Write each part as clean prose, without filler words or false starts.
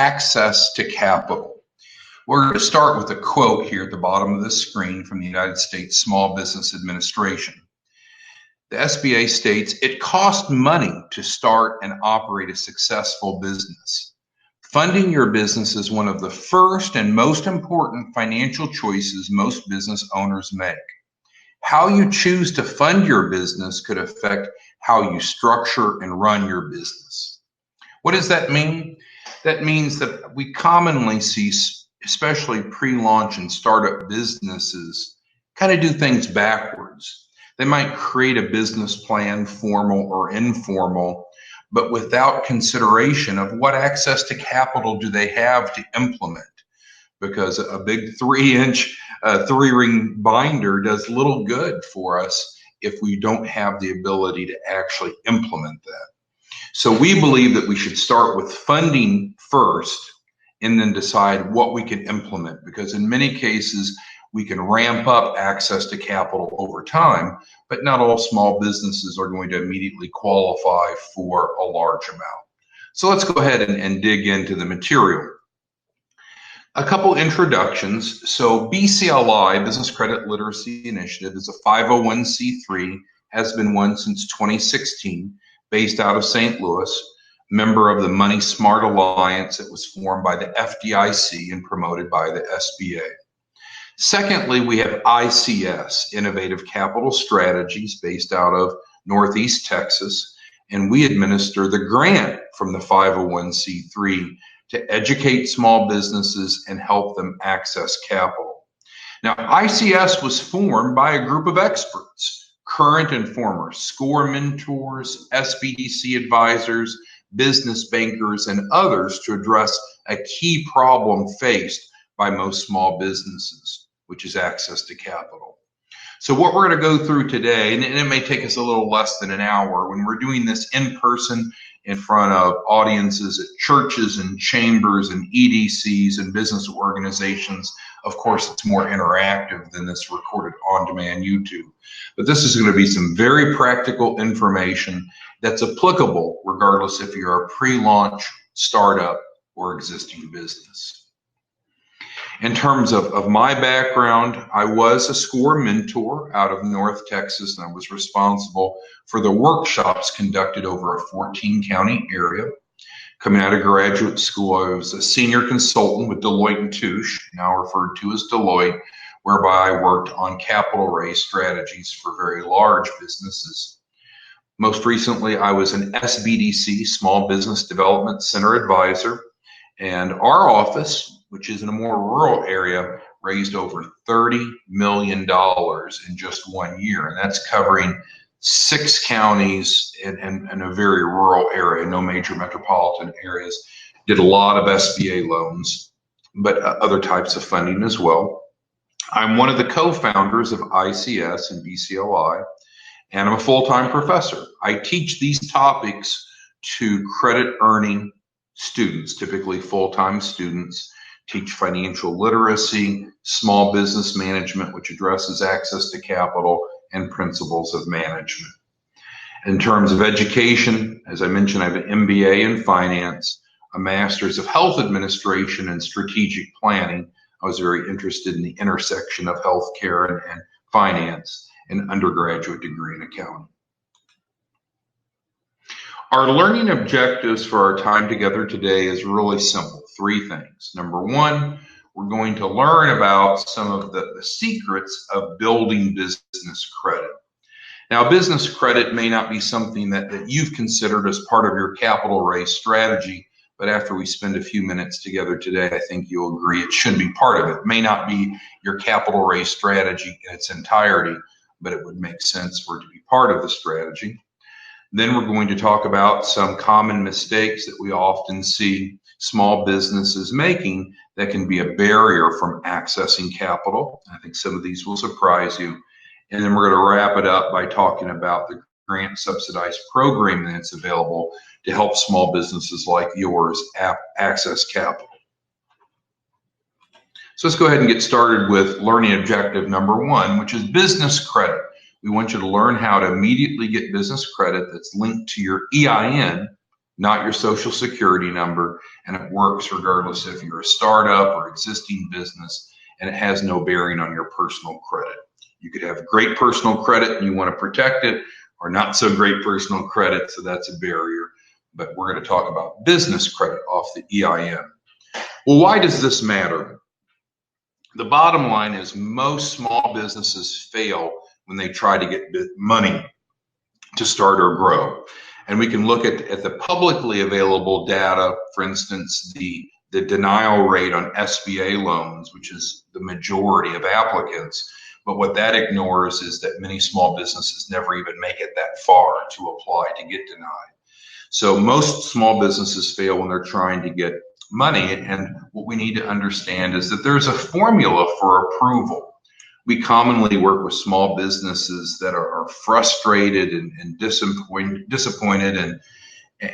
access to capital. We're going to start with a quote here at the bottom of the screen from the United States Small Business Administration. The SBA states, "It costs money to start and operate a successful business. Funding your business is one of the first and most important financial choices most business owners make. How you choose to fund your business could affect how you structure and run your business." What does that mean? That means that we commonly see, especially pre-launch and startup businesses, kind of do things backwards. They might create a business plan, formal or informal, but without consideration of what access to capital do they have to implement. Because a big 3-inch, 3-ring binder does little good for us if we don't have the ability to actually implement that. So we believe that we should start with funding first and then decide what we can implement, because in many cases we can ramp up access to capital over time, but not all small businesses are going to immediately qualify for a large amount. So let's go ahead and dig into the material. A couple introductions. So BCLI, Business Credit Literacy Initiative, is a 501c3, has been one since 2016, based out of St. Louis, member of the Money Smart Alliance that was formed by the FDIC and promoted by the SBA. Secondly, we have ICS, Innovative Capital Strategies, based out of Northeast Texas, and we administer the grant from the 501c3 to educate small businesses and help them access capital. Now, ICS was formed by a group of experts, current and former SCORE mentors, SBDC advisors, business bankers, and others to address a key problem faced by most small businesses, which is access to capital. So what we're going to go through today, and it may take us a little less than an hour, when we're doing this in person in front of audiences at churches and chambers and EDCs and business organizations, of course, it's more interactive than this recorded on-demand YouTube. But this is going to be some very practical information that's applicable regardless if you're a pre-launch, startup, or existing business. In terms of my background, I was a SCORE mentor out of North Texas, and I was responsible for the workshops conducted over a 14-county area. Coming out of graduate school, I was a senior consultant with Deloitte & Touche, now referred to as Deloitte, whereby I worked on capital raise strategies for very large businesses. Most recently, I was an SBDC, Small Business Development Center advisor, and our office, which is in a more rural area, raised over $30 million in just 1 year. And that's covering 6 counties and a very rural area, no major metropolitan areas. Did a lot of SBA loans, but other types of funding as well. I'm one of the co-founders of ICS and BCLI, and I'm a full-time professor. I teach these topics to credit earning students, typically full-time students, teach financial literacy, small business management, which addresses access to capital, and principles of management. In terms of education, as I mentioned, I have an MBA in finance, a master's of health administration and strategic planning. I was very interested in the intersection of healthcare and finance, and undergraduate degree in accounting. Our learning objectives for our time together today is really simple. 3 things. Number 1, we're going to learn about some of the secrets of building business credit. Now, business credit may not be something that you've considered as part of your capital raise strategy, but after we spend a few minutes together today, I think you'll agree it should be part of it. It may not be your capital raise strategy in its entirety, but it would make sense for it to be part of the strategy. Then we're going to talk about some common mistakes that we often see small businesses making that can be a barrier from accessing capital. I think some of these will surprise you. And then we're going to wrap it up by talking about the grant subsidized program that's available to help small businesses like yours access capital. So let's go ahead and get started with learning objective number 1, which is business credit. We want you to learn how to immediately get business credit that's linked to your EIN, not your social security number, and it works regardless if you're a startup or existing business, and it has no bearing on your personal credit. You could have great personal credit and you want to protect it, or not so great personal credit, so that's a barrier. But we're going to talk about business credit off the EIN. Well, why does this matter? The bottom line is most small businesses fail when they try to get money to start or grow. And we can look at the publicly available data, for instance, the denial rate on SBA loans, which is the majority of applicants. But what that ignores is that many small businesses never even make it that far to apply to get denied. So most small businesses fail when they're trying to get money. And what we need to understand is that there's a formula for approval. We commonly work with small businesses that are frustrated and disappointed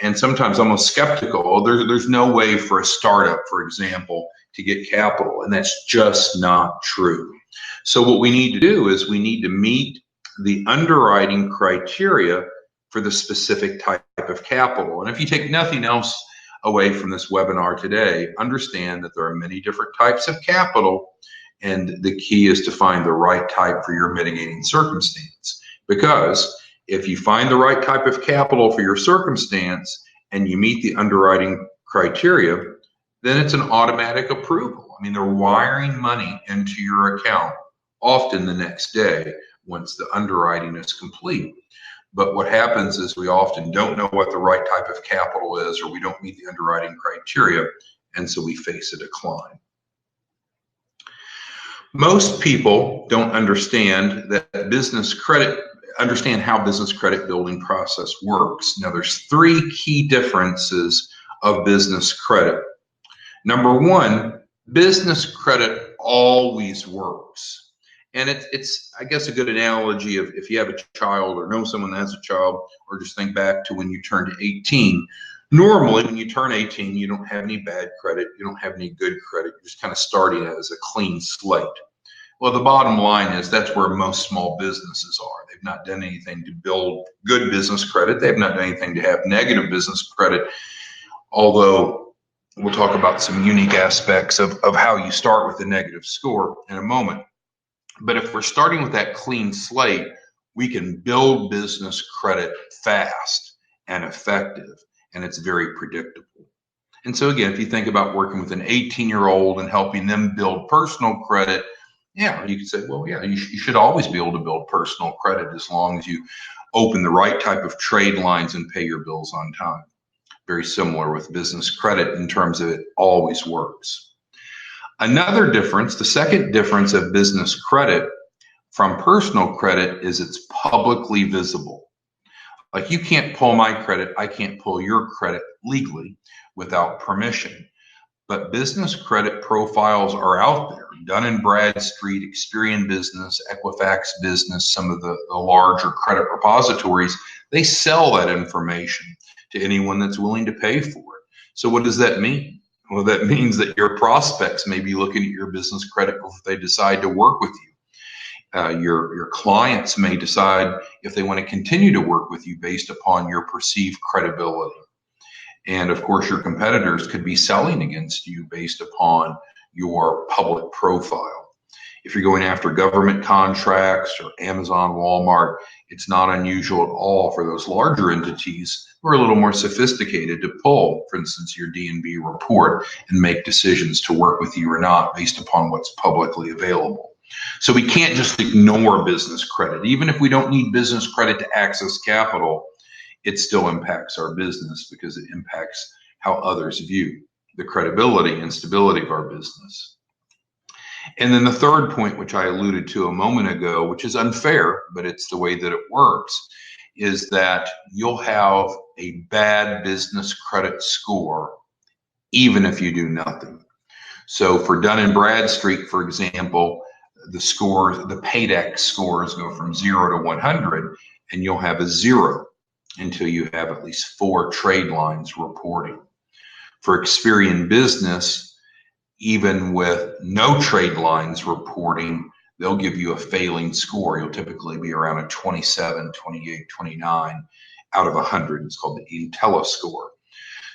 and sometimes almost skeptical. There's no way for a startup, for example, to get capital, and that's just not true. So what we need to do is we need to meet the underwriting criteria for the specific type of capital. And if you take nothing else away from this webinar today, understand that there are many different types of capital, and the key is to find the right type for your mitigating circumstance. Because if you find the right type of capital for your circumstance and you meet the underwriting criteria, then it's an automatic approval. I mean, they're wiring money into your account often the next day once the underwriting is complete. But what happens is we often don't know what the right type of capital is, or we don't meet the underwriting criteria, and so we face a decline. Most people don't understand that business credit, understand how business credit building process works. Now, there's three key differences of business credit. Number one, business credit always works. And it's, I guess, a good analogy of if you have a child or know someone that has a child, or just think back to when you turn to 18. Normally, when you turn 18, you don't have any bad credit, you don't have any good credit, you're just kind of starting as a clean slate. Well, the bottom line is that's where most small businesses are. They've not done anything to build good business credit. They've not done anything to have negative business credit, although we'll talk about some unique aspects of how you start with a negative score in a moment. But if we're starting with that clean slate, we can build business credit fast and effective, and it's very predictable. And so again, if you think about working with an 18-year-old and helping them build personal credit, yeah, you could say, well, yeah, you should always be able to build personal credit as long as you open the right type of trade lines and pay your bills on time. Very similar with business credit in terms of it always works. Another difference, the second difference of business credit from personal credit is it's publicly visible. Like you can't pull my credit, I can't pull your credit legally without permission. But business credit profiles are out there. Dun & Bradstreet, Experian Business, Equifax Business, some of the larger credit repositories, they sell that information to anyone that's willing to pay for it. So what does that mean? Well, that means that your prospects may be looking at your business credit before they decide to work with you. Your clients may decide if they want to continue to work with you based upon your perceived credibility. And of course, your competitors could be selling against you based upon your public profile. If you're going after government contracts or Amazon, Walmart, it's not unusual at all for those larger entities who are a little more sophisticated to pull, for instance, your D&B report and make decisions to work with you or not based upon what's publicly available. So we can't just ignore business credit. Even if we don't need business credit to access capital, it still impacts our business because it impacts how others view the credibility and stability of our business. And then the third point, which I alluded to a moment ago, which is unfair, but it's the way that it works, is that you'll have a bad business credit score even if you do nothing. So for Dun & Bradstreet, for example, the scores, the PAYDEX scores go from 0 to 100, and you'll have a 0 until you have at least 4 trade lines reporting. For Experian Business, even with no trade lines reporting, they'll give you a failing score. You'll typically be around a 27, 28, 29 out of 100. It's called the Intella score.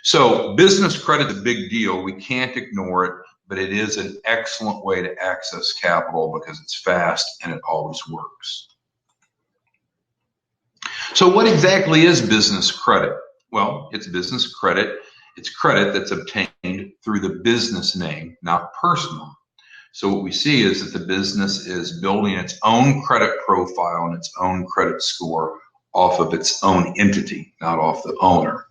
So business credit is a big deal. We can't ignore it, but it is an excellent way to access capital because it's fast and it always works. So what exactly is business credit? Well, it's business credit. It's credit that's obtained through the business name, not personal. So what we see is that the business is building its own credit profile and its own credit score off of its own entity, not off the owner.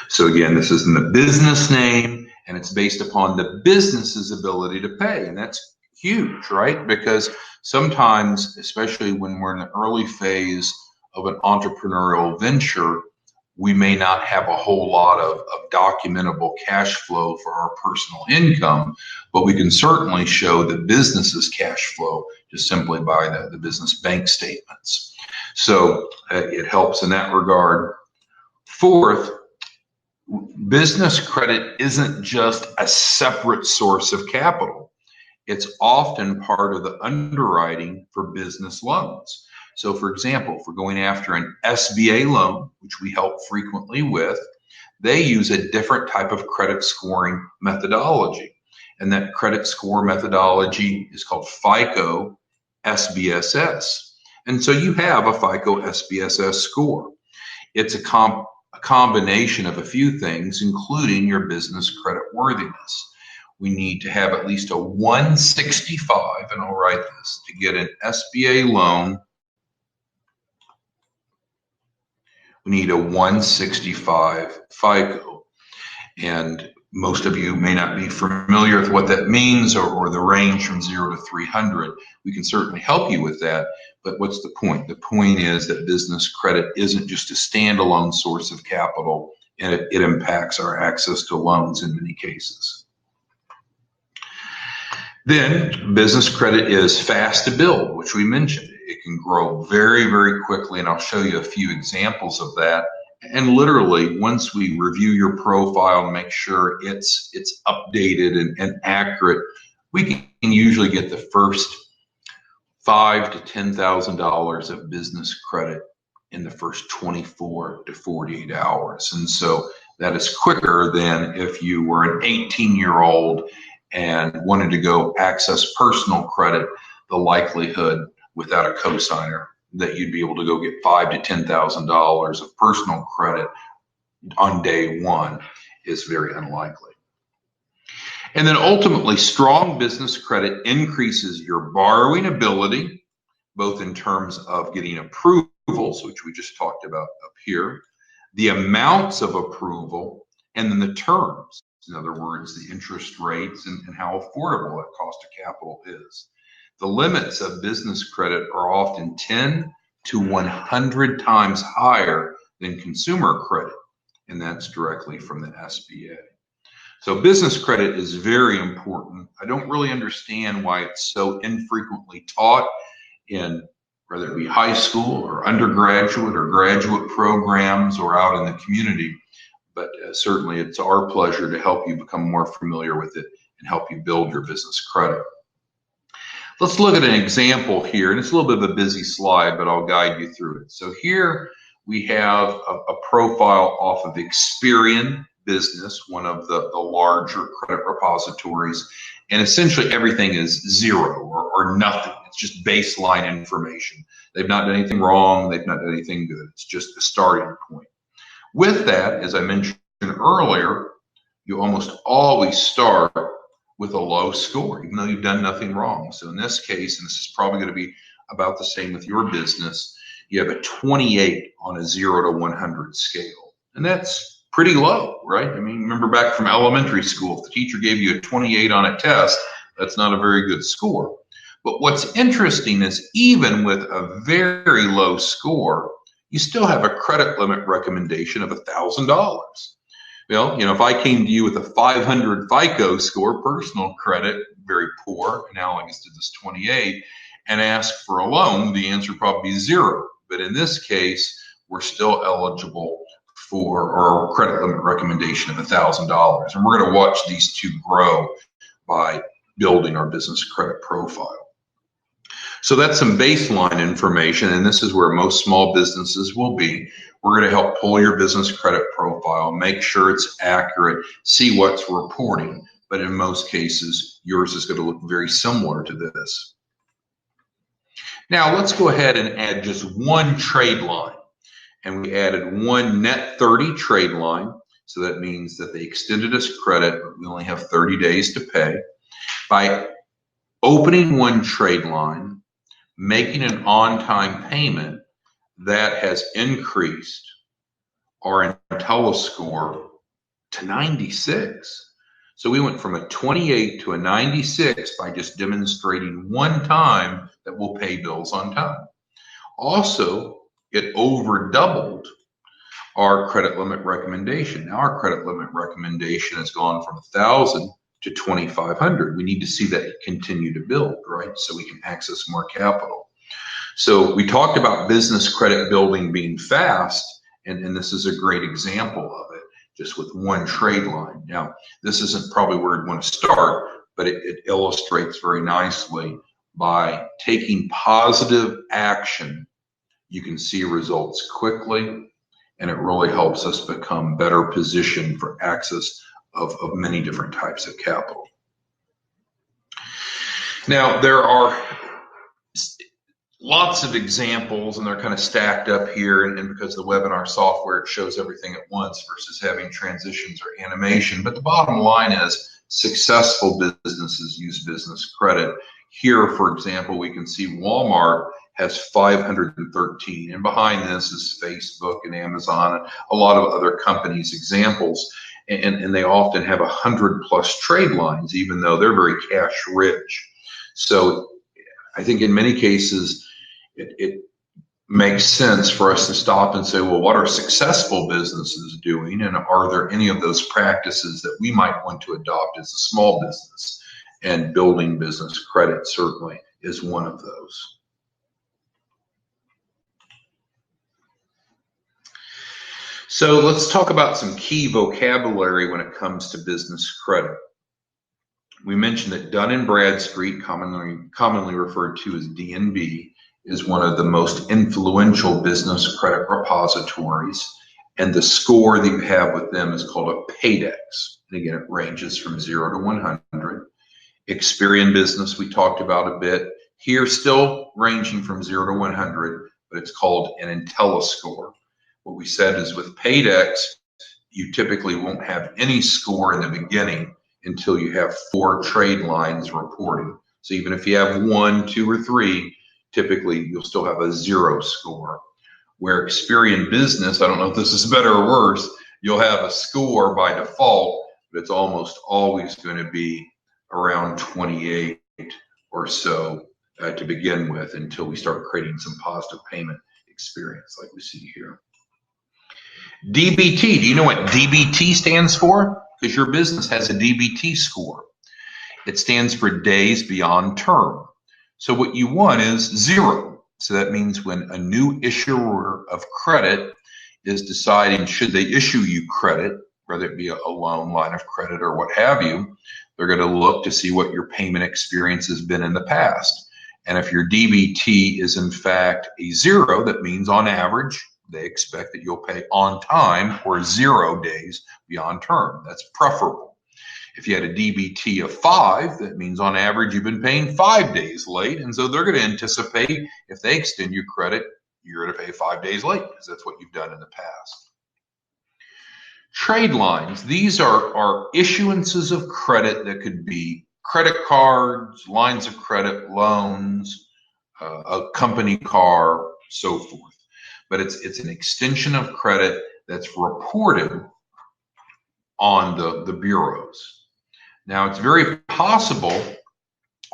So again, this is in the business name, and it's based upon the business's ability to pay. And that's huge, right? Because sometimes, especially when we're in the early phase of an entrepreneurial venture, we may not have a whole lot of documentable cash flow for our personal income, but we can certainly show the business's cash flow just simply by the business bank statements. So it helps in that regard. Fourth, business credit isn't just a separate source of capital. It's often part of the underwriting for business loans. So for example, if we're going after an SBA loan, which we help frequently with, they use a different type of credit scoring methodology. And that credit score methodology is called FICO SBSS. And so you have a FICO SBSS score. It's a combination of a few things, including your business credit worthiness. We need to have at least a 165, and I'll write this, to get an SBA loan. We need a 165 FICO. And most of you may not be familiar with what that means or the range from 0 to 300. We can certainly help you with that. But what's the point? The point is that business credit isn't just a standalone source of capital, and it impacts our access to loans in many cases. Then business credit is fast to build, which we mentioned. It can grow very, very quickly, and I'll show you a few examples of that. And literally, once we review your profile and make sure it's updated and accurate, we can usually get the first $5,000 to $10,000 of business credit in the first 24 to 48 hours. And so that is quicker than if you were an 18-year-old and wanted to go access personal credit. The likelihood without a cosigner that you'd be able to go get $5,000 to $10,000 of personal credit on day one is very unlikely. And then ultimately, strong business credit increases your borrowing ability, both in terms of getting approvals, which we just talked about up here, the amounts of approval, and then the terms. In other words, the interest rates and how affordable that cost of capital is. The limits of business credit are often 10 to 100 times higher than consumer credit, and that's directly from the SBA. So business credit is very important. I don't really understand why it's so infrequently taught in whether it be high school or undergraduate or graduate programs or out in the community, but certainly it's our pleasure to help you become more familiar with it and help you build your business credit. Let's look at an example here, and it's a little bit of a busy slide, but I'll guide you through it. So here we have a profile off of Experian Business, one of the larger credit repositories, and essentially everything is zero or nothing. It's just baseline information. They've not done anything wrong. They've not done anything good. It's just a starting point. With that, as I mentioned earlier, you almost always start with a low score, even though you've done nothing wrong. So in this case, and this is probably going to be about the same with your business, you have a 28 on a 0 to 100 scale. And that's pretty low, right? I mean, remember back from elementary school, if the teacher gave you a 28 on a test, that's not a very good score. But what's interesting is even with a very low score, you still have a credit limit recommendation of $1,000. Well, if I came to you with a 500 FICO score, personal credit, very poor, analogous to this 28, and asked for a loan, the answer would probably be zero. But in this case, we're still eligible for our credit limit recommendation of $1,000. And we're going to watch these two grow by building our business credit profile. So that's some baseline information, and this is where most small businesses will be. We're going to help pull your business credit profile, make sure it's accurate, see what's reporting, but in most cases, yours is going to look very similar to this. Now let's go ahead and add just one trade line, and we added one net 30 trade line. So that means that they extended us credit, but we only have 30 days to pay. By opening one trade line, making an on-time payment, that has increased our IntelliScore to 96. So we went from a 28 to a 96 by just demonstrating one time that we'll pay bills on time. Also, it over doubled our credit limit recommendation. Now our credit limit recommendation has gone from 1,000 to 2,500. We need to see that continue to build, right? So we can access more capital. So we talked about business credit building being fast, and this is a great example of it, just with one trade line. Now, this isn't probably where you'd want to start, but it illustrates very nicely by taking positive action, you can see results quickly, and it really helps us become better positioned for access of many different types of capital. Now, there are lots of examples, and they're kind of stacked up here, and because the webinar software, it shows everything at once versus having transitions or animation. But the bottom line is successful businesses use business credit. Here, for example, we can see Walmart has 513, and behind this is Facebook and Amazon and a lot of other companies' examples, and they often have 100+ trade lines, even though they're very cash rich. So I think in many cases it makes sense for us to stop and say, well, what are successful businesses doing, and are there any of those practices that we might want to adopt as a small business? And building business credit certainly is one of those. So let's talk about some key vocabulary when it comes to business credit. We mentioned that Dun & Bradstreet, commonly referred to as DNB, is one of the most influential business credit repositories, and the score that you have with them is called a PAYDEX. And again, it ranges from 0 to 100. Experian Business we talked about a bit. Here, still ranging from 0 to 100, but it's called an IntelliScore. What we said is with PAYDEX, you typically won't have any score in the beginning until you have 4 trade lines reporting. So even if you have 1, 2, or 3, typically you'll still have a 0 score. Where Experian Business, I don't know if this is better or worse, you'll have a score by default, but it's almost always going to be around 28 or so to begin with, until we start creating some positive payment experience like we see here. DBT, do you know what DBT stands for? Because your business has a DBT score. It stands for days beyond term. So what you want is 0. So that means when a new issuer of credit is deciding should they issue you credit, whether it be a loan, line of credit, or what have you, they're going to look to see what your payment experience has been in the past. And if your DBT is in fact a 0, that means on average, they expect that you'll pay on time or 0 days beyond term. That's preferable. If you had a DBT of 5, that means on average you've been paying 5 days late. And so they're going to anticipate if they extend you credit, you're going to pay 5 days late because that's what you've done in the past. Trade lines, these are issuances of credit that could be credit cards, lines of credit, loans, a company car, so forth. But it's an extension of credit that's reported on the bureaus. Now, it's very possible,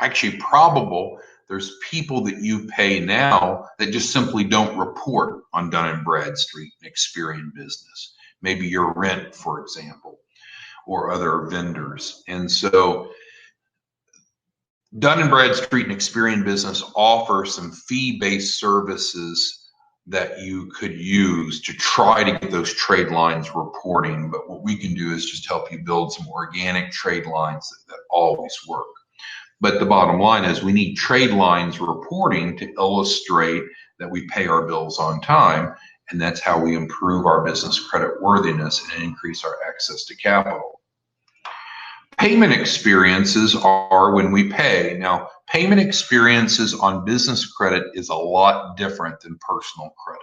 actually probable, there's people that you pay now that just simply don't report on Dun & Bradstreet and Experian Business. Maybe your rent, for example, or other vendors. And so Dun & Bradstreet and Experian Business offer some fee-based services that you could use to try to get those trade lines reporting. But what we can do is just help you build some organic trade lines that always work. But the bottom line is we need trade lines reporting to illustrate that we pay our bills on time, and that's how we improve our business credit worthiness and increase our access to capital. Payment experiences are when we pay. Now, payment experiences on business credit is a lot different than personal credit.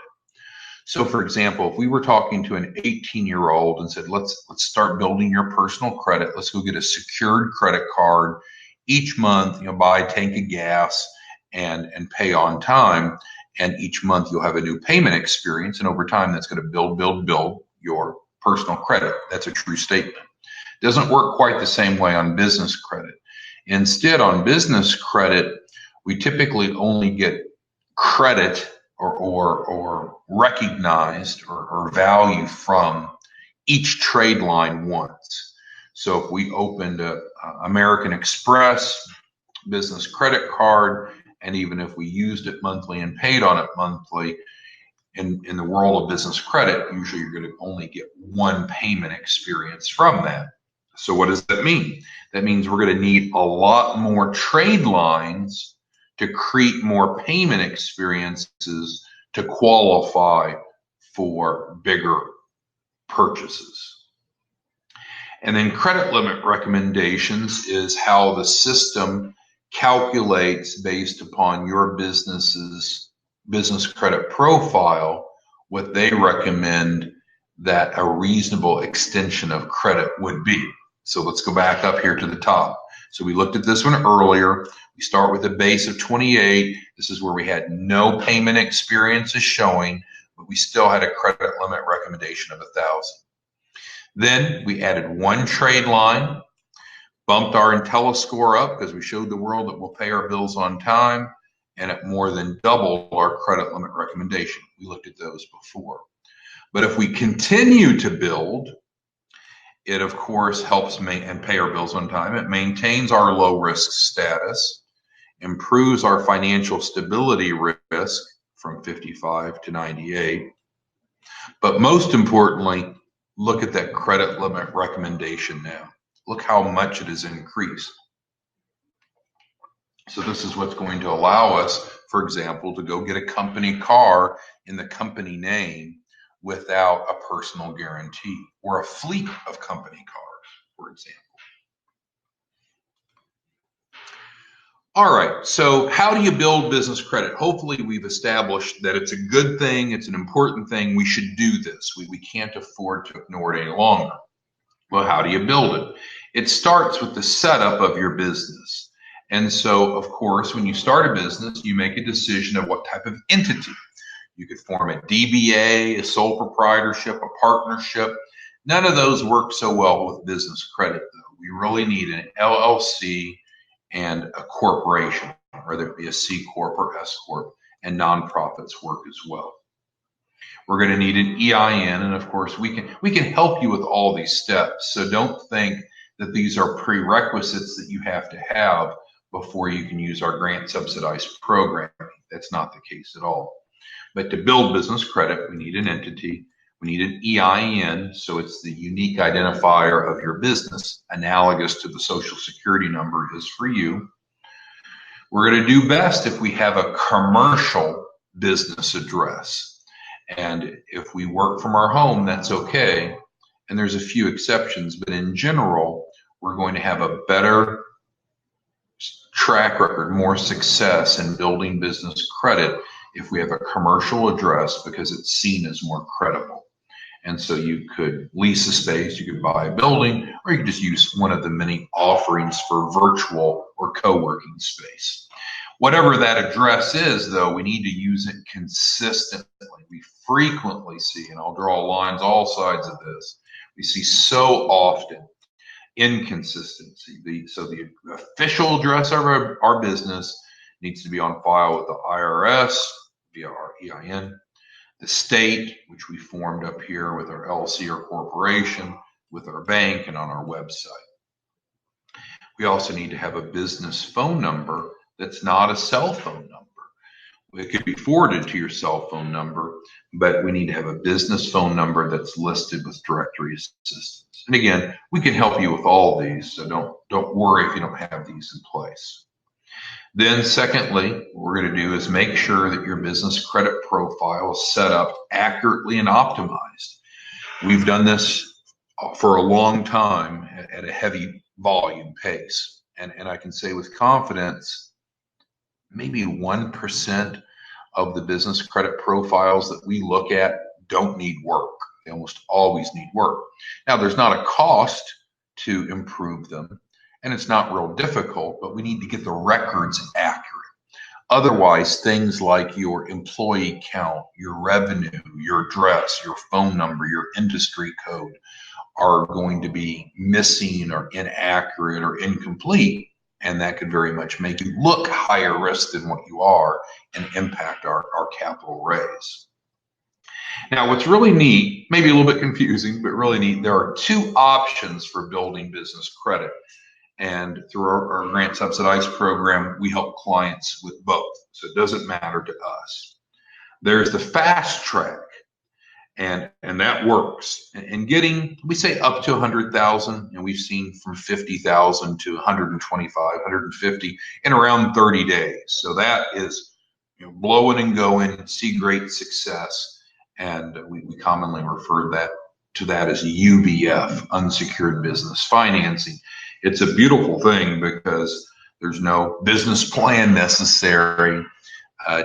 So for example, if we were talking to an 18-year-old and said, let's start building your personal credit, let's go get a secured credit card each month, buy a tank of gas and pay on time. And each month you'll have a new payment experience. And over time, that's going to build your personal credit. That's a true statement. It doesn't work quite the same way on business credit. Instead, on business credit, we typically only get credit or recognized or value from each trade line once. So if we opened a American Express business credit card, and even if we used it monthly and paid on it monthly, in the world of business credit, usually you're going to only get one payment experience from that. So what does that mean? That means we're going to need a lot more trade lines to create more payment experiences to qualify for bigger purchases. And then credit limit recommendations is how the system calculates based upon your business's business credit profile what they recommend that a reasonable extension of credit would be. So let's go back up here to the top. So we looked at this one earlier. We start with a base of 28. This is where we had no payment experiences showing, but we still had a credit limit recommendation of 1,000. Then we added one trade line, bumped our IntelliScore up because we showed the world that we'll pay our bills on time, and it more than doubled our credit limit recommendation. We looked at those before. But if we continue to build, it of course helps and pay our bills on time. It maintains our low risk status, improves our financial stability risk from 55 to 98. But most importantly, look at that credit limit recommendation now. Look how much it has increased. So this is what's going to allow us, for example, to go get a company car in the company name without a personal guarantee, or a fleet of company cars, for example. All right, so how do you build business credit? Hopefully we've established that it's a good thing, it's an important thing, we should do this. We can't afford to ignore it any longer. Well, how do you build it? It starts with the setup of your business. And so, of course, when you start a business, you make a decision of what type of entity. You could form a DBA, a sole proprietorship, a partnership. None of those work so well with business credit, though. We really need an LLC and a corporation, whether it be a C Corp or S Corp, and nonprofits work as well. We're going to need an EIN, and of course, we can help you with all these steps. So don't think that these are prerequisites that you have to have before you can use our grant subsidized program. That's not the case at all. But to build business credit, we need an entity, we need an EIN, so it's the unique identifier of your business, analogous to the Social Security number is for you. We're going to do best if we have a commercial business address. And if we work from our home, that's okay. And there's a few exceptions, but in general, we're going to have a better track record, more success in building business credit if we have a commercial address, because it's seen as more credible. And so you could lease a space, you could buy a building, or you could just use one of the many offerings for virtual or co-working space. Whatever that address is, though, we need to use it consistently. We frequently see, and I'll draw lines all sides of this, we see so often inconsistency. So the official address of our business needs to be on file with the IRS via our EIN, the state, which we formed up here with our LLC or corporation, with our bank, and on our website. We also need to have a business phone number that's not a cell phone number. It could be forwarded to your cell phone number, but we need to have a business phone number that's listed with directory assistance. And again, we can help you with all these, so don't worry if you don't have these in place. Then secondly, what we're going to do is make sure that your business credit profile is set up accurately and optimized. We've done this for a long time at a heavy volume pace. And I can say with confidence, maybe 1% of the business credit profiles that we look at don't need work. They almost always need work. Now, there's not a cost to improve them, and it's not real difficult, but we need to get the records accurate. Otherwise, things like your employee count, your revenue, your address, your phone number, your industry code are going to be missing or inaccurate or incomplete. And that could very much make you look higher risk than what you are and impact our capital raise. Now, what's really neat, maybe a little bit confusing, but really neat, there are two options for building business credit. And through our grant subsidized program, we help clients with both. So it doesn't matter to us. There's the fast track, and that works. And getting, we say up to 100,000, and we've seen from 50,000 to 125, 150 in around 30 days. So that is, blowing and going, see great success. And we commonly refer to that as UBF, unsecured business financing. It's a beautiful thing because there's no business plan necessary.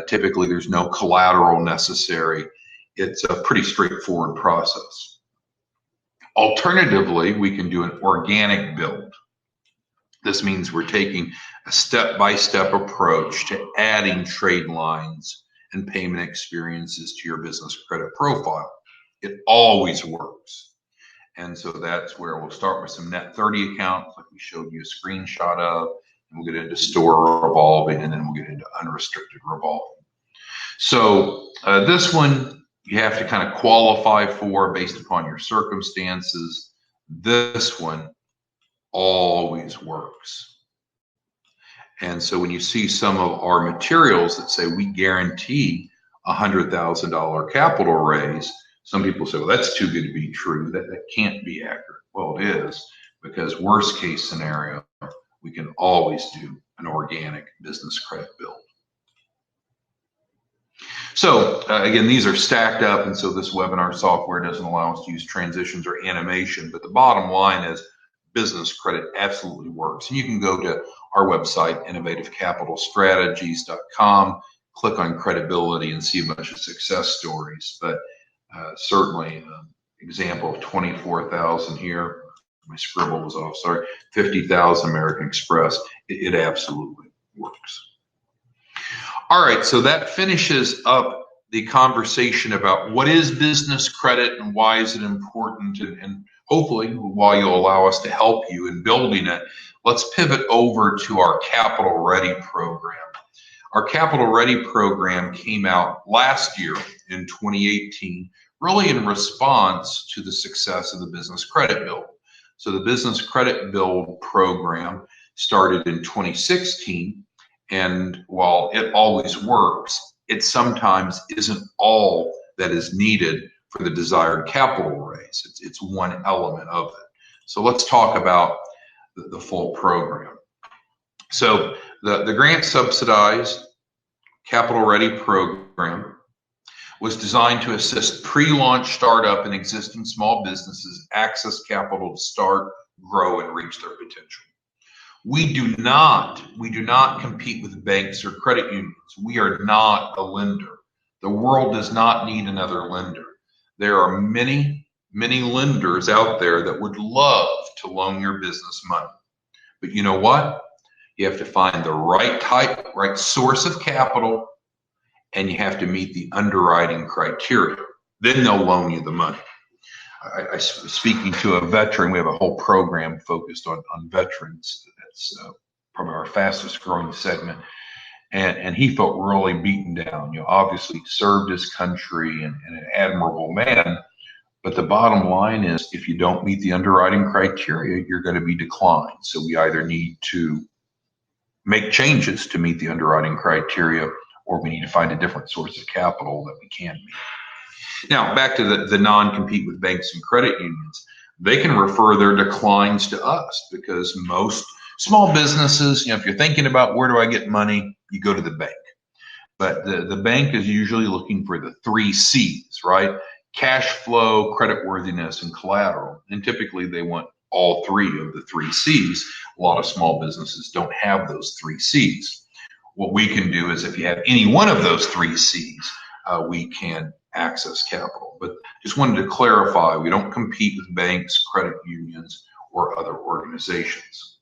Typically, there's no collateral necessary. It's a pretty straightforward process. Alternatively, we can do an organic build. This means we're taking a step-by-step approach to adding trade lines and payment experiences to your business credit profile. It always works. And so that's where we'll start with some net 30 accounts, like we showed you a screenshot of, and we'll get into store revolving, and then we'll get into unrestricted revolving. So this one, you have to kind of qualify for based upon your circumstances. This one always works. And so when you see some of our materials that say we guarantee $100,000 capital raise, some people say, well, that's too good to be true. That can't be accurate. Well, it is, because worst case scenario, we can always do an organic business credit build. So again, these are stacked up, and so this webinar software doesn't allow us to use transitions or animation, but the bottom line is business credit absolutely works. And you can go to our website, innovativecapitalstrategies.com, click on credibility and see a bunch of success stories. But certainly example of 24,000 here, my scribble was off, sorry, 50,000 American Express, it absolutely works. All right, so that finishes up the conversation about what is business credit and why is it important, and hopefully while you'll allow us to help you in building it, let's pivot over to our Capital Ready program. Our Capital Ready program came out last year in 2018, really in response to the success of the business credit build. So the business credit build program started in 2016, and while it always works, it sometimes isn't all that is needed for the desired capital raise. It's one element of it. So let's talk about the full program. So the grant subsidized Capital Ready program was designed to assist pre-launch startup and existing small businesses access capital to start, grow, and reach their potential. We do not compete with banks or credit unions. We are not a lender. The world does not need another lender. There are many, many lenders out there that would love to loan your business money. But you know what? You have to find the right type, right source of capital, and you have to meet the underwriting criteria. Then they'll loan you the money. I was speaking to a veteran. We have a whole program focused on veterans. That's probably our fastest growing segment. And he felt really beaten down. Obviously served his country and an admirable man. But the bottom line is, if you don't meet the underwriting criteria, you're going to be declined. So we either need to make changes to meet the underwriting criteria, or we need to find a different source of capital that we can meet. Now, back to the non-compete with banks and credit unions. They can refer their declines to us because most small businesses, if you're thinking about where do I get money, you go to the bank. But the bank is usually looking for the 3 C's, right? Cash flow, creditworthiness, and collateral. And typically they want all 3 of the 3 C's. A lot of small businesses don't have those 3 C's. What we can do is if you have any one of those 3 C's, we can access capital. But just wanted to clarify, we don't compete with banks, credit unions, or other organizations.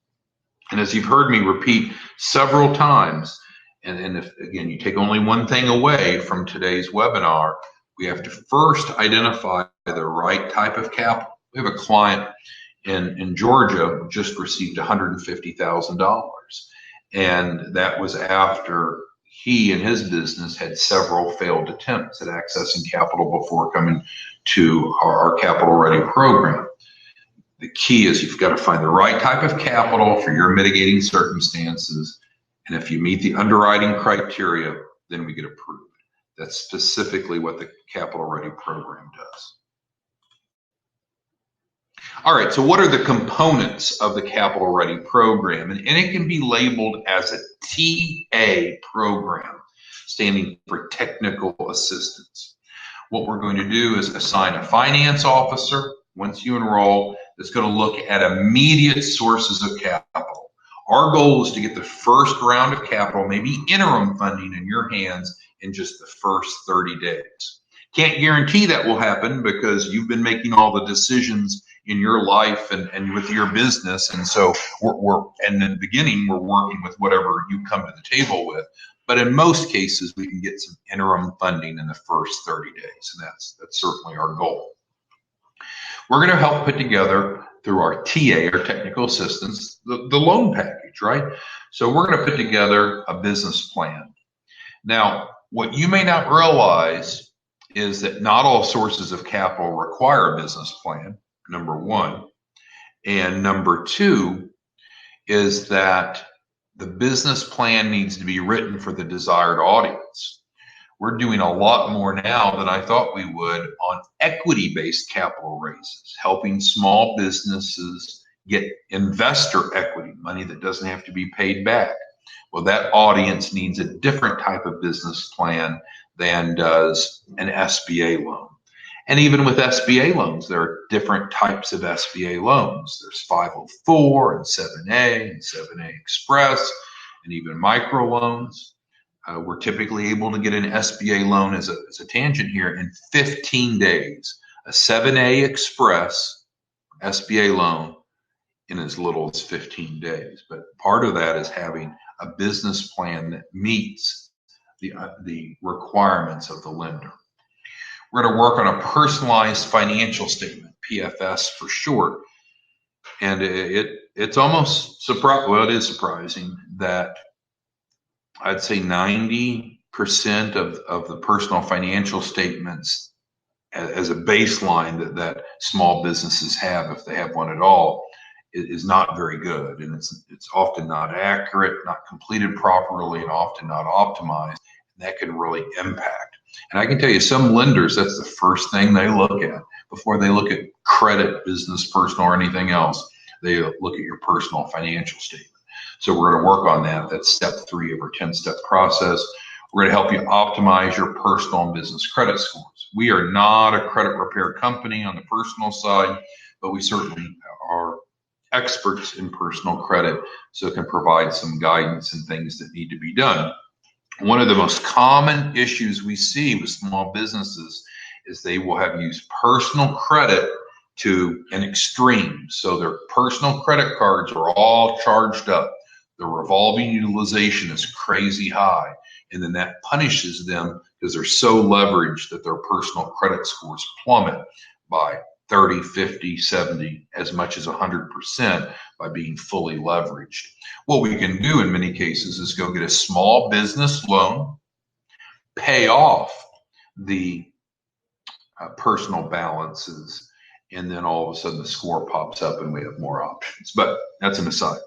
And as you've heard me repeat several times, and if, again, you take only one thing away from today's webinar, we have to first identify the right type of capital. We have a client in Georgia who just received $150,000. And that was after he and his business had several failed attempts at accessing capital before coming to our Capital Ready program. The key is you've got to find the right type of capital for your mitigating circumstances. And if you meet the underwriting criteria, then we get approved. That's specifically what the Capital Ready program does. All right, so what are the components of the Capital Ready program? And it can be labeled as a TA program, standing for Technical Assistance. What we're going to do is assign a finance officer once you enroll that's going to look at immediate sources of capital. Our goal is to get the first round of capital, maybe interim funding, in your hands in just the first 30 days. Can't guarantee that will happen because you've been making all the decisions in your life and with your business. And so in the beginning, we're working with whatever you come to the table with. But in most cases, we can get some interim funding in the first 30 days. And that's certainly our goal. We're going to help put together, through our TA, our technical assistance, the loan package, right? So we're going to put together a business plan. Now, what you may not realize is that not all sources of capital require a business plan, number one. And number two is that the business plan needs to be written for the desired audience. We're doing a lot more now than I thought we would on equity-based capital raises, helping small businesses get investor equity, money that doesn't have to be paid back. Well, that audience needs a different type of business plan than does an SBA loan. And even with SBA loans, there are different types of SBA loans. There's 504 and 7A and 7A Express and even micro loans. We're typically able to get an SBA loan as a tangent here in 15 days. A 7A Express SBA loan in as little as 15 days. But part of that is having a business plan that meets the requirements of the lender. We're going to work on a personalized financial statement, PFS for short. And it's almost surprising, well, it is surprising that I'd say 90% of the personal financial statements as a baseline that small businesses have, if they have one at all, is not very good. And it's often not accurate, not completed properly, and often not optimized. And that can really impact. And I can tell you, some lenders, that's the first thing they look at before they look at credit, business, personal, or anything else. They look at your personal financial statement. So we're going to work on that. That's step 3 of our 10-step process. We're going to help you optimize your personal and business credit scores. We are not a credit repair company on the personal side, but we certainly are experts in personal credit, so can provide some guidance and things that need to be done. One of the most common issues we see with small businesses is they will have used personal credit to an extreme. So their personal credit cards are all charged up. The revolving utilization is crazy high. And then that punishes them because they're so leveraged that their personal credit scores plummet by 30, 50, 70, as much as 100% by being fully leveraged. What we can do in many cases is go get a small business loan, pay off the personal balances, and then all of a sudden the score pops up and we have more options. But that's an aside.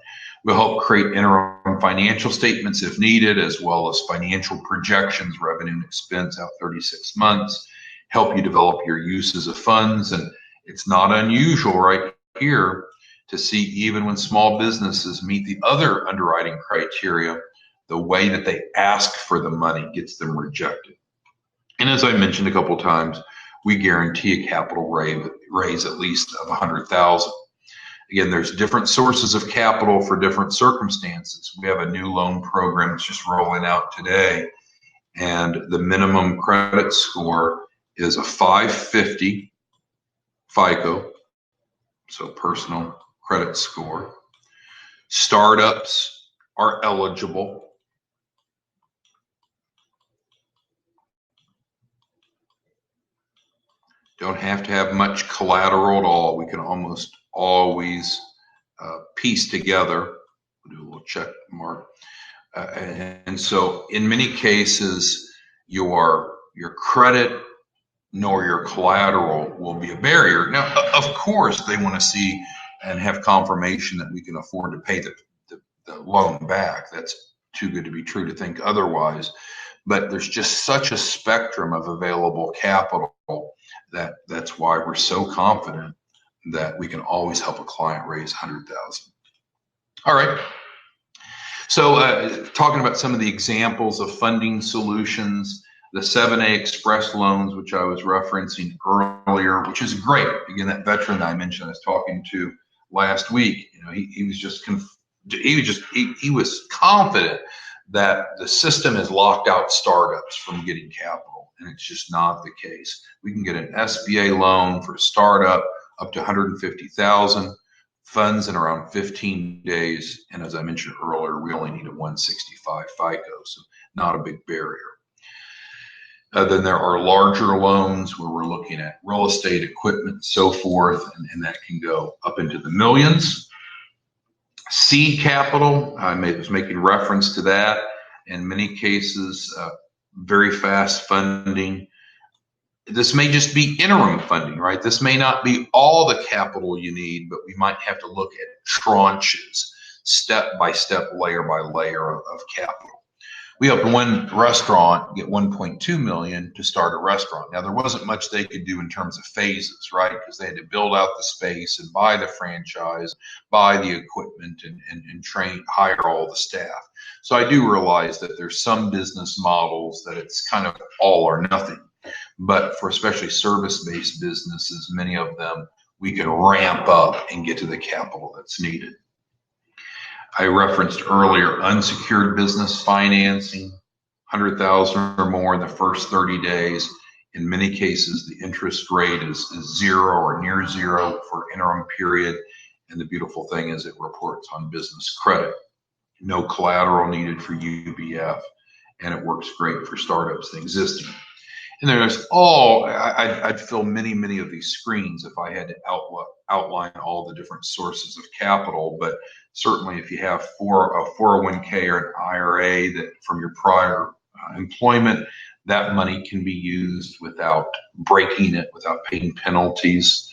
We'll help create interim financial statements if needed, as well as financial projections, revenue and expense out 36 months, help you develop your uses of funds. And it's not unusual right here to see, even when small businesses meet the other underwriting criteria, the way that they ask for the money gets them rejected. And as I mentioned a couple of times, we guarantee a capital raise at least of $100,000. Again, there's different sources of capital for different circumstances. We have a new loan program that's just rolling out today, and the minimum credit score is a 550 FICO, so personal credit score. Startups are eligible. Don't have to have much collateral at all. We can almost always piece together. We'll do a little check mark. And so in many cases, your credit nor your collateral will be a barrier. Now, of course, they want to see and have confirmation that we can afford to pay the loan back. That's too good to be true to think otherwise. But there's just such a spectrum of available capital that's why we're so confident that we can always help a client raise $100,000. All right. So talking about some of the examples of funding solutions, the 7A Express loans, which I was referencing earlier, which is great. Again, that veteran that I mentioned I was talking to last week, he was confident that the system has locked out startups from getting capital, and it's just not the case. We can get an SBA loan for a startup up to $150,000, funds in around 15 days, and as I mentioned earlier, we only need a 165 FICO, so not a big barrier. Then there are larger loans where we're looking at real estate, equipment, so forth, and that can go up into the millions. Seed capital, I was making reference to that. In many cases, very fast funding. This may just be interim funding, right? This may not be all the capital you need, but we might have to look at tranches, step by step, layer by layer of capital. We helped one restaurant get $1.2 million to start a restaurant. Now, there wasn't much they could do in terms of phases, right? Because they had to build out the space and buy the franchise, buy the equipment, and train, hire all the staff. So I do realize that there's some business models that it's kind of all or nothing. But for especially service-based businesses, many of them, we can ramp up and get to the capital that's needed. I referenced earlier unsecured business financing, $100,000 or more in the first 30 days. In many cases, the interest rate is zero or near zero for interim period. And the beautiful thing is it reports on business credit. No collateral needed for UBF, and it works great for startups and existing. And there's I'd fill many of these screens if I had to outline all the different sources of capital. But certainly if you have a 401k or an IRA that from your prior employment, that money can be used without breaking it, without paying penalties.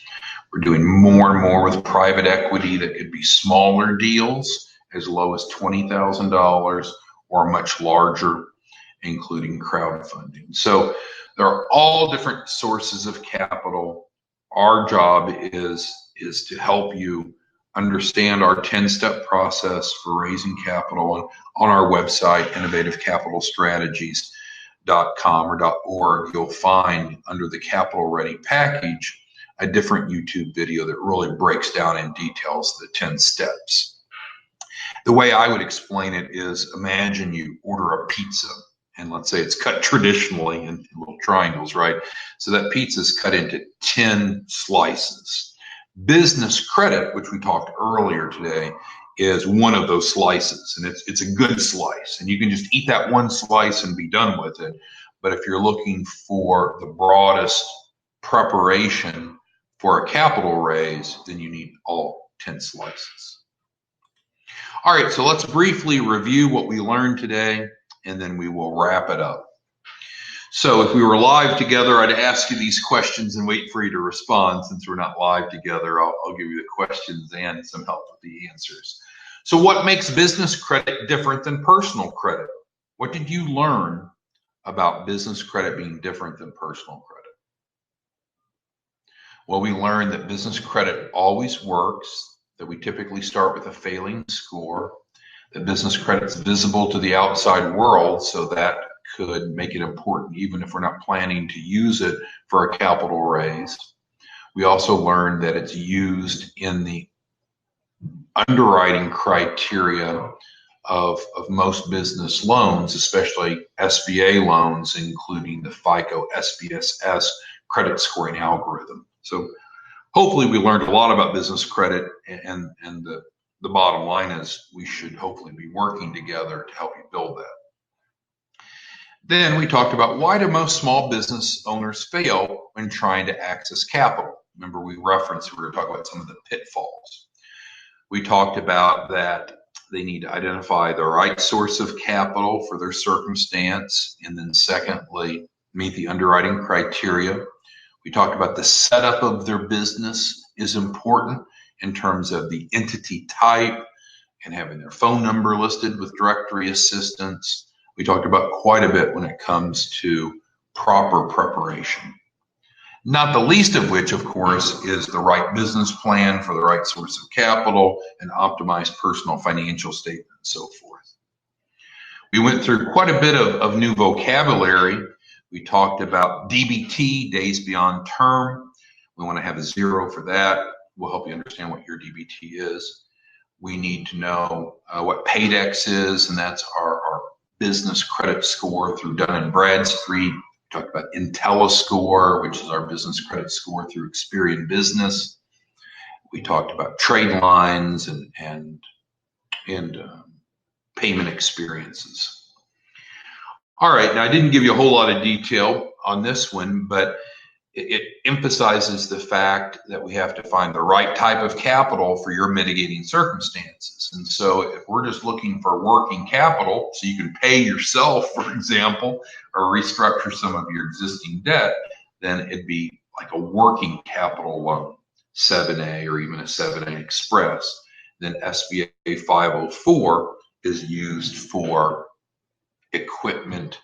We're doing more and more with private equity that could be smaller deals as low as $20,000 or much larger, including crowdfunding. So there are all different sources of capital. Our job is to help you understand our 10-step process for raising capital. On our website, innovativecapitalstrategies.com or .org, you'll find under the Capital Ready package a different YouTube video that really breaks down in details the 10 steps. The way I would explain it is, imagine you order a pizza, and let's say it's cut traditionally in little triangles, right? So that pizza is cut into 10 slices. Business credit, which we talked earlier today, is one of those slices, and it's a good slice, and you can just eat that one slice and be done with it. But if you're looking for the broadest preparation for a capital raise, then you need all 10 slices. All right, so let's briefly review what we learned today, and then we will wrap it up. So if we were live together, I'd ask you these questions and wait for you to respond. Since we're not live together, I'll give you the questions and some help with the answers. So what makes business credit different than personal credit? What did you learn about business credit being different than personal credit? Well, we learned that business credit always works, that we typically start with a failing score, that business credit's visible to the outside world, so that could make it important even if we're not planning to use it for a capital raise. We also learned that it's used in the underwriting criteria of most business loans, especially SBA loans, including the FICO SBSS credit scoring algorithm. So hopefully we learned a lot about business credit, and the bottom line is we should hopefully be working together to help you build that. Then we talked about, why do most small business owners fail when trying to access capital? Remember, we were going to talk about some of the pitfalls. We talked about that they need to identify the right source of capital for their circumstance, and then secondly, meet the underwriting criteria. We talked about the setup of their business is important in terms of the entity type and having their phone number listed with directory assistance. We talked about quite a bit when it comes to proper preparation. Not the least of which, of course, is the right business plan for the right source of capital and optimized personal financial statement and so forth. We went through quite a bit of new vocabulary. We talked about DBT, days beyond term. We want to have a 0 for that. We'll help you understand what your DBT is. We need to know what PAYDEX is, and that's our business credit score through Dun & Bradstreet. We talked about IntelliScore, which is our business credit score through Experian Business. We talked about trade lines and payment experiences. All right, now I didn't give you a whole lot of detail on this one, but it emphasizes the fact that we have to find the right type of capital for your mitigating circumstances. And so if we're just looking for working capital so you can pay yourself, for example, or restructure some of your existing debt, then it'd be like a working capital loan, 7A or even a 7A Express. Then SBA 504 is used for equipment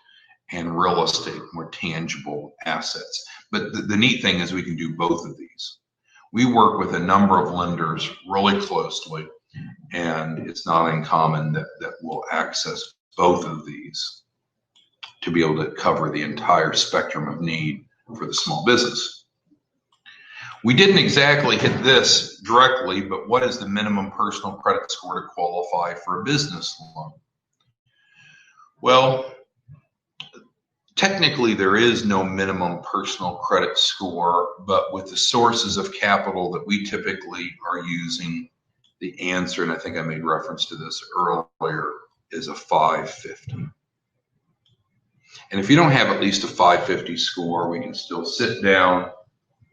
and real estate, more tangible assets. But the neat thing is we can do both of these. We work with a number of lenders really closely, and it's not uncommon that we'll access both of these to be able to cover the entire spectrum of need for the small business. We didn't exactly hit this directly, but what is the minimum personal credit score to qualify for a business loan? Well, technically, there is no minimum personal credit score, but with the sources of capital that we typically are using, the answer, and I think I made reference to this earlier, is a 550. And if you don't have at least a 550 score, we can still sit down,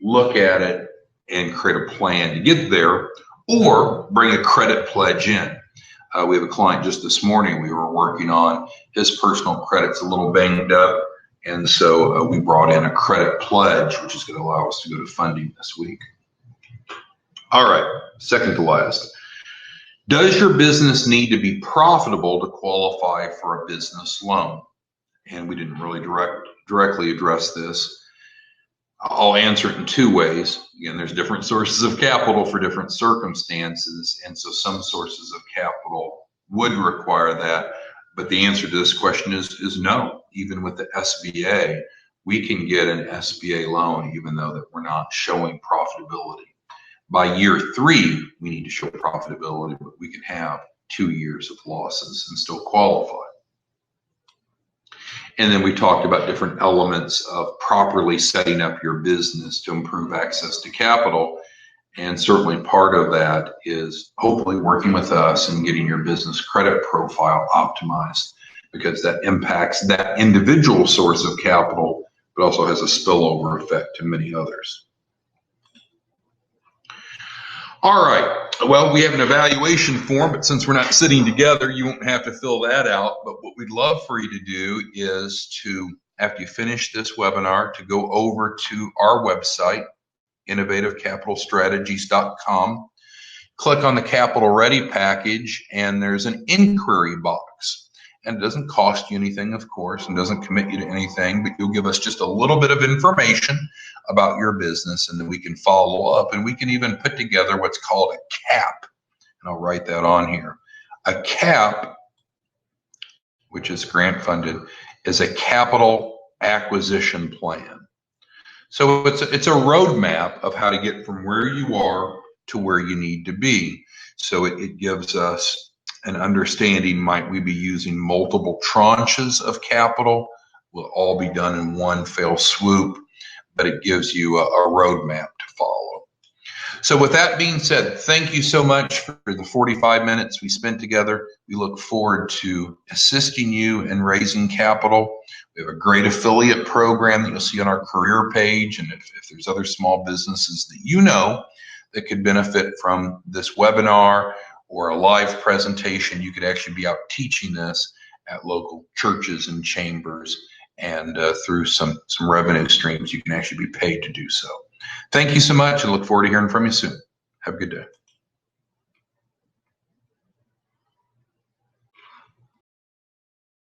look at it, and create a plan to get there, or bring a credit pledge in. We have a client just this morning we were working on. His personal credit's a little banged up, and so we brought in a credit pledge, which is going to allow us to go to funding this week. All right, second to last. Does your business need to be profitable to qualify for a business loan? And we didn't really directly address this. I'll answer it in two ways. Again, there's different sources of capital for different circumstances, and so some sources of capital would require that. But the answer to this question is no. Even with the SBA, we can get an SBA loan even though that we're not showing profitability. By year 3, we need to show profitability, but we can have 2 years of losses and still qualify. And then we talked about different elements of properly setting up your business to improve access to capital. And certainly part of that is hopefully working with us and getting your business credit profile optimized, because that impacts that individual source of capital, but also has a spillover effect to many others. All right, well, we have an evaluation form, but since we're not sitting together, you won't have to fill that out. But what we'd love for you to do is to, after you finish this webinar, to go over to our website, innovativecapitalstrategies.com. click on the Capital Ready package, and there's an inquiry box. And it doesn't cost you anything, of course, and doesn't commit you to anything, but you'll give us just a little bit of information about your business, and then we can follow up, and we can even put together what's called a CAP. And I'll write that on here. A CAP, which is grant funded, is a capital acquisition plan. So it's a roadmap of how to get from where you are to where you need to be. So it gives us an understanding, might we be using multiple tranches of capital? Will all be done in one fell swoop, but it gives you a roadmap to follow. So with that being said, thank you so much for the 45 minutes we spent together. We look forward to assisting you in raising capital. We have a great affiliate program that you'll see on our career page. And if there's other small businesses that you know that could benefit from this webinar or a live presentation, you could actually be out teaching this at local churches and chambers, and through some revenue streams, you can actually be paid to do so. Thank you so much, and look forward to hearing from you soon. Have a good day.